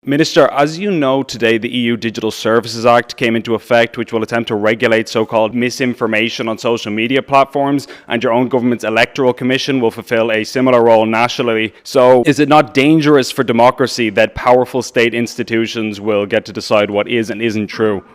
Minister, as you know today, the EU Digital Services Act came into effect, which will attempt to regulate so-called misinformation on social media platforms, and your own government's electoral commission will fulfill a similar role nationally. So is it not dangerous for democracy that powerful state institutions will get to decide what is and isn't true?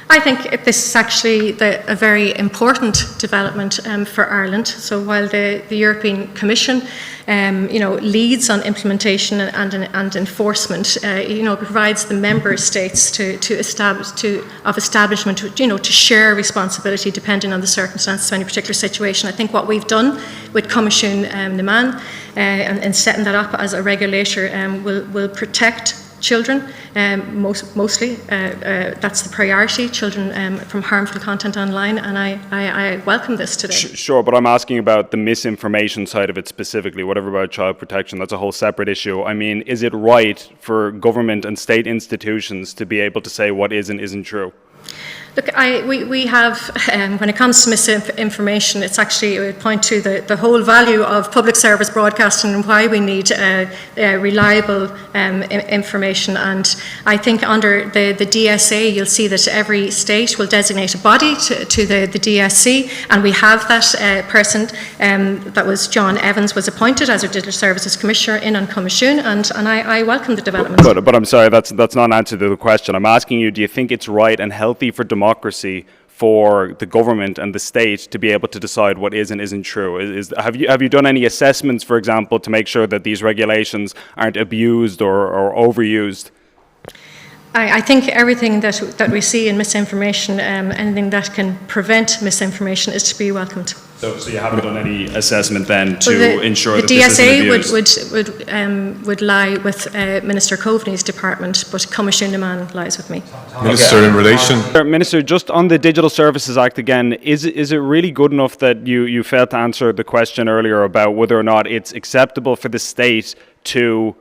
I think this is actually a very important development for Ireland. So while the European Commission, leads on implementation and enforcement, provides the member states to establishment, to share responsibility depending on the circumstances of any particular situation. I think what we've done with Comisiún na Meán and setting that up as a regulator will protect children, mostly. That's the priority, children from harmful content online, and I welcome this today. Sure, but I'm asking about the misinformation side of it specifically, whatever about child protection, that's a whole separate issue. I mean, is it right for government and state institutions to be able to say what is and isn't true? Look, we have, when it comes to misinformation, it's actually, it would point to the whole value of public service broadcasting and why we need reliable information. And I think under the DSA, you'll see that every state will designate a body to the DSC, and we have that person, that was John Evans, was appointed as our Digital Services Commissioner on Comisiún, and I welcome the development. But I'm sorry, that's not an answer to the question. I'm asking you, do you think it's right and healthy for democracy for the government and the state to be able to decide what is and isn't true? Have you done any assessments, for example, to make sure that these regulations aren't abused or overused? I think everything that we see in misinformation, anything that can prevent misinformation, is to be welcomed. So you haven't done any assessment then to ensure that this isn't abused? The DSA would lie with Minister Coveney's department, but Comisiún na Meán lies with me. Minister, in relation... Minister, just on the Digital Services Act again, is it really good enough that you failed to answer the question earlier about whether or not it's acceptable for the state to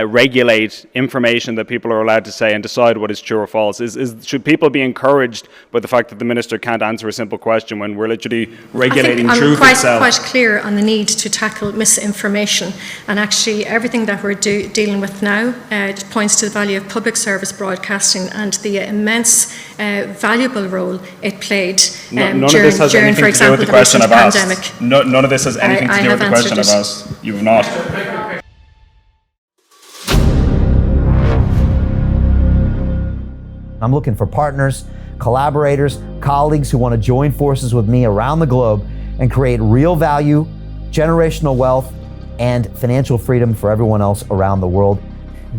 regulate information that people are allowed to say and decide what is true or false? Should people be encouraged by the fact that the minister can't answer a simple question when we're literally regulating truth itself? I'm quite clear on the need to tackle misinformation, and actually everything that we're dealing with now points to the value of public service broadcasting and the immense valuable role it played during, for example, the recent pandemic. None of this has anything to do with the question I've asked. You have not. I'm looking for partners, collaborators, colleagues who want to join forces with me around the globe and create real value, generational wealth, and financial freedom for everyone else around the world.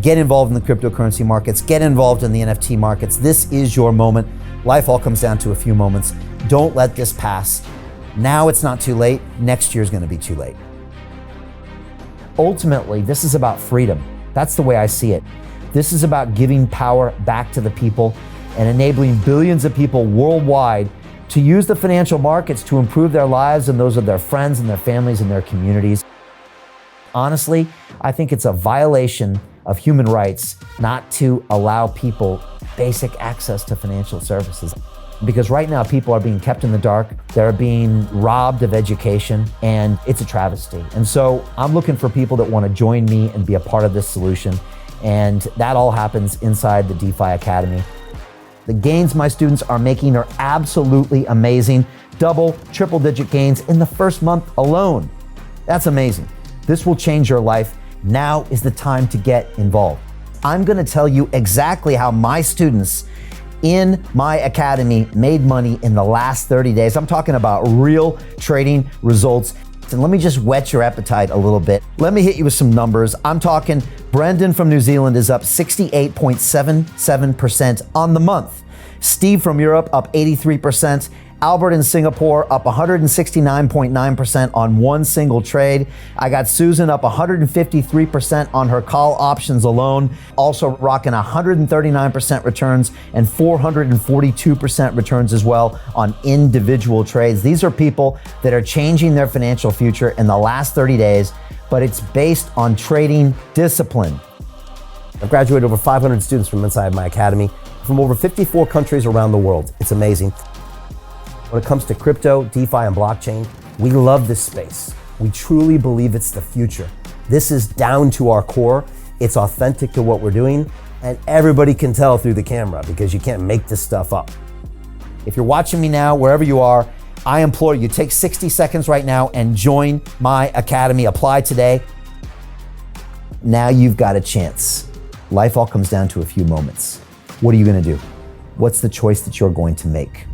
Get involved in the cryptocurrency markets, get involved in the NFT markets. This is your moment. Life all comes down to a few moments. Don't let this pass. Now it's not too late. Next year's going to be too late. Ultimately, this is about freedom. That's the way I see it. This is about giving power back to the people and enabling billions of people worldwide to use the financial markets to improve their lives and those of their friends and their families and their communities. Honestly, I think it's a violation of human rights not to allow people basic access to financial services. Because right now people are being kept in the dark, they're being robbed of education, and it's a travesty. And so I'm looking for people that want to join me and be a part of this solution. And that all happens inside the DeFi Academy. The gains my students are making are absolutely amazing. Double, triple-digit gains in the first month alone. That's amazing. This will change your life. Now is the time to get involved. I'm going to tell you exactly how my students in my academy made money in the last 30 days. I'm talking about real trading results. And let me just whet your appetite a little bit. Let me hit you with some numbers. I'm talking Brendan from New Zealand is up 68.77% on the month. Steve from Europe up 83%. Albert in Singapore up 169.9% on one single trade. I got Susan up 153% on her call options alone, also rocking 139% returns and 442% returns as well on individual trades. These are people that are changing their financial future in the last 30 days, but it's based on trading discipline. I've graduated over 500 students from inside my academy from over 54 countries around the world. It's amazing. When it comes to crypto, DeFi, and blockchain, we love this space. We truly believe it's the future. This is down to our core. It's authentic to what we're doing, and everybody can tell through the camera because you can't make this stuff up. If you're watching me now, wherever you are, I implore you, take 60 seconds right now and join my academy. Apply today. Now you've got a chance. Life all comes down to a few moments. What are you going to do? What's the choice that you're going to make?